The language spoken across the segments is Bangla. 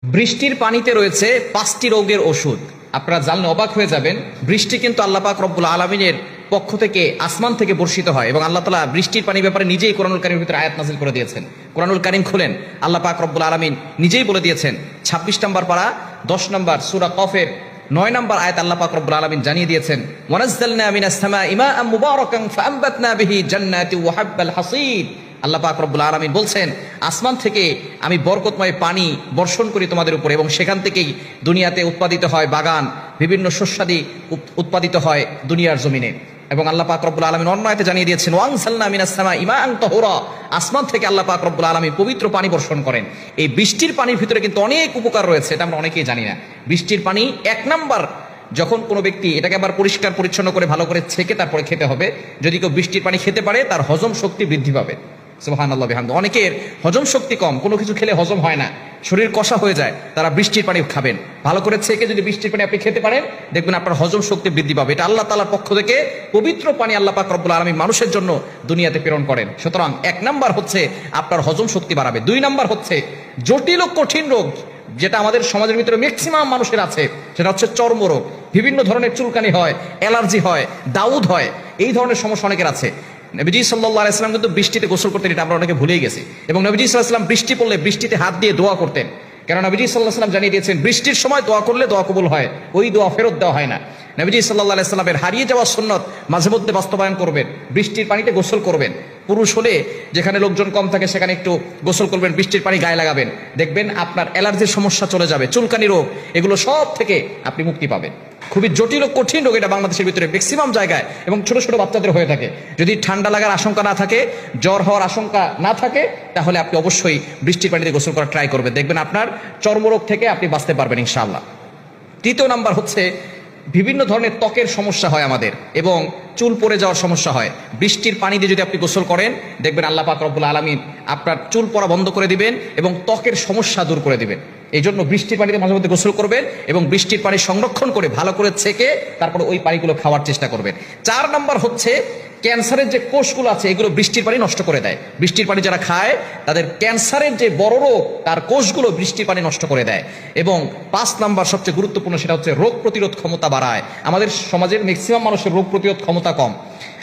বৃষ্টির পানিতে রয়েছে 5টি রোগের ওষুধ। আপনারা জানলে অবাক হয়ে যাবেন, বৃষ্টি কিন্তু আল্লাহ পাক রব্বুল আলামিনের পক্ষ থেকে আসমান থেকে বর্ষিত হয় এবং আল্লাহ তাআলা বৃষ্টির পানি ব্যাপারে নিজেই কোরআনুল কারীমের ভিতরে আয়াত নাযিল করে দিয়েছেন। কোরআনুল কারীম খুলেন, আল্লাহ পাক রব্বুল আলামিন নিজেই বলে দিয়েছেন। 26 নম্বর পারা 10 নম্বর সূরা কফের 9 নম্বর আয়াত আল্লাহ পাক রব্বুল আলামিন জানিয়ে দিয়েছেন, ওয়ানাজ্জালনা মিনাস সামাই মাআন মুবারাকান ফাআমবাতনা বিহি জান্নাতি ওয়া হাব্বাল হাসীদ। আল্লাহ পাক রব্বুল আলামিন বলছেন, আসমান থেকে আমি বরকতময় পানি বর্ষণ করি তোমাদের উপর এবং সেখান থেকেই দুনিয়াতে উৎপাদিত হয় বাগান, বিভিন্ন শস্যাদি উৎপাদিত হয় দুনিয়ার জমিনে। এবং আল্লাহ পাক রব্বুল আলামিন অন্য আয়াতে জানিয়ে দিয়েছেন, ওয়ানসালনা মিনাস সামাই মাআন তাহুরা। আসমান থেকে আল্লাহ পাক রব্বুল আলামিন পবিত্র পানি বর্ষণ করেন। এই বৃষ্টির পানির ভিতরে কিন্তু অনেক উপকার রয়েছে, এটা আমরা অনেকেই জানি না। বৃষ্টির পানি 1 নাম্বার, যখন কোনো ব্যক্তি এটাকে আবার পরিষ্কার পরিচ্ছন্ন করে ভালো করে ছেঁকে তারপরে খেতে হবে। যদি কেউ বৃষ্টির পানি খেতে পারে তার হজম শক্তি বৃদ্ধি পাবে। সুবহানাল্লাহ বিহামদিহি। অনেকের হজম শক্তি কম, কোনো কিছু খেলে হজম হয় না, শরীর কষা হয়ে যায়, তারা বৃষ্টির পানি খাবেন। ভালো করে ছেঁকে যদি বৃষ্টির পানি আপনি খেতে পারেন, দেখবেন আপনার হজম শক্তি বৃদ্ধি পাবে। এটা আল্লাহ তাআলার পক্ষ থেকে পবিত্র পানি আল্লাহ পাক রব্বুল আলামিন মানুষের জন্য দুনিয়াতে প্রেরণ করেন। সুতরাং 1 নাম্বার হচ্ছে আপনার হজম শক্তি বাড়াবে। 2 নাম্বার হচ্ছে জটিল ও কঠিন রোগ, যেটা আমাদের সমাজের ভিতরে ম্যাক্সিমাম মানুষের আছে, সেটা হচ্ছে চর্মরোগ। বিভিন্ন ধরনের চুলকানি হয়, অ্যালার্জি হয়, দাউদ হয়, এই ধরনের সমস্যা অনেকের আছে। নবীজি সাল্লাল্লাহু আলাইহি ওয়াসাল্লাম কিন্তু বৃষ্টিতে গোসল করতেন, এটা আমরা অনেকে ভুলেই গেছি। এবং নবীজি সাল্লাল্লাহু আলাইহি ওয়াসাল্লাম বৃষ্টি পড়লে বৃষ্টিতে হাত দিয়ে দোয়া করতেন, কারণ নবীজি সাল্লাল্লাহু আলাইহি ওয়াসাল্লাম জানিয়ে দিয়েছেন বৃষ্টির সময় দোয়া করলে দোয়া কবুল হয়, ওই দোয়া ফেরত দেওয়া হয় না। নবীজি সাল্লাল্লাহু আলাইহি ওয়াসাল্লামের হারিয়ে যাওয়া সুন্নত মাঝে মধ্যে বাস্তবায়ন করবেন, বৃষ্টির পানিতে গোসল করবেন। পুরুষ হলে যেখানে লোকজন কম থাকে সেখানে একটু গোসল করবেন, বৃষ্টির পানি গায়ে লাগাবেন, দেখবেন আপনার অ্যালার্জির সমস্যা চলে যাবে, চুলকানি রোগ, এগুলো সব থেকে আপনি মুক্তি পাবেন। খুবই জটিল ও কঠিন রোগ এটা বাংলাদেশের ভিতরে ম্যাক্সিমাম জায়গায় এবং ছোট ছোট বাচ্চাদের হয়ে থাকে। যদি ঠান্ডা লাগার আশঙ্কা না থাকে, জ্বর হওয়ার আশঙ্কা না থাকে, তাহলে আপনি অবশ্যই বৃষ্টির পানিতে গোসল করার ট্রাই করবেন, দেখবেন আপনার চর্মরোগ থেকে আপনি বাঁচতে পারবেন ইনশাআল্লাহ। 3 নাম্বার হচ্ছে বিভিন্ন ধরনের ত্বকের সমস্যা হয় আমাদের এবং চুল পড়ে যাওয়ার সমস্যা হয়। বৃষ্টির পানি দিয়ে যদি আপনি গোসল করেন, দেখবেন আল্লাহ পাক রব্বুল আলামিন আপনার চুল পড়া বন্ধ করে দিবেন এবং ত্বকের সমস্যা দূর করে দিবেন। এই জন্য বৃষ্টির পানিতে মাঝে মধ্যে গোসল করবেন এবং বৃষ্টির পানি সংরক্ষণ করে ভালো করে ছেঁকে তারপরে ওই পানিগুলো খাওয়ার চেষ্টা করবেন। 4 নাম্বার হচ্ছে ক্যান্সারের যে কোষগুলো আছে এগুলো বৃষ্টির পানি নষ্ট করে দেয়। বৃষ্টির পানি যারা খায় তাদের ক্যান্সারের যে বড় রোগ তার কোষগুলো বৃষ্টির পানি নষ্ট করে দেয়। এবং 5 নাম্বার সবচেয়ে গুরুত্বপূর্ণ, সেটা হচ্ছে রোগ প্রতিরোধ ক্ষমতা বাড়ায়। আমাদের সমাজের ম্যাক্সিমাম মানুষের রোগ প্রতিরোধ ক্ষমতা কম।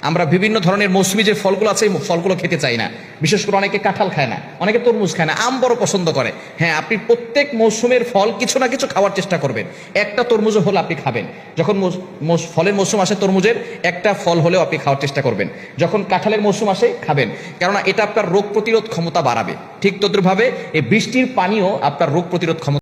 আমরা বিভিন্ন ধরনের মৌসুমী যে ফলগুলো আছে এই ফলগুলো খেতে চাই না, বিশেষ করে অনেকে কাঁঠাল খায় না, অনেকে তরমুজ খায় না, আম বড় পছন্দ করে। হ্যাঁ, আপনি প্রত্যেক মৌসুমের ফল কিছু না কিছু খাওয়ার চেষ্টা করবেন। একটা তরমুজও হলে আপনি খাবেন। যখন ফলের মৌসুম আসে তরমুজের একটা ফল হলেও আপনি খাওয়ার চেষ্টা করবেন। যখন কাঁঠালের মৌসুম আসে খাবেন, কেননা এটা আপনার রোগ প্রতিরোধ ক্ষমতা বাড়াবে। ঠিক তদ্রুপভাবে এই বৃষ্টির পানিও আপনার রোগ প্রতিরোধ ক্ষমতা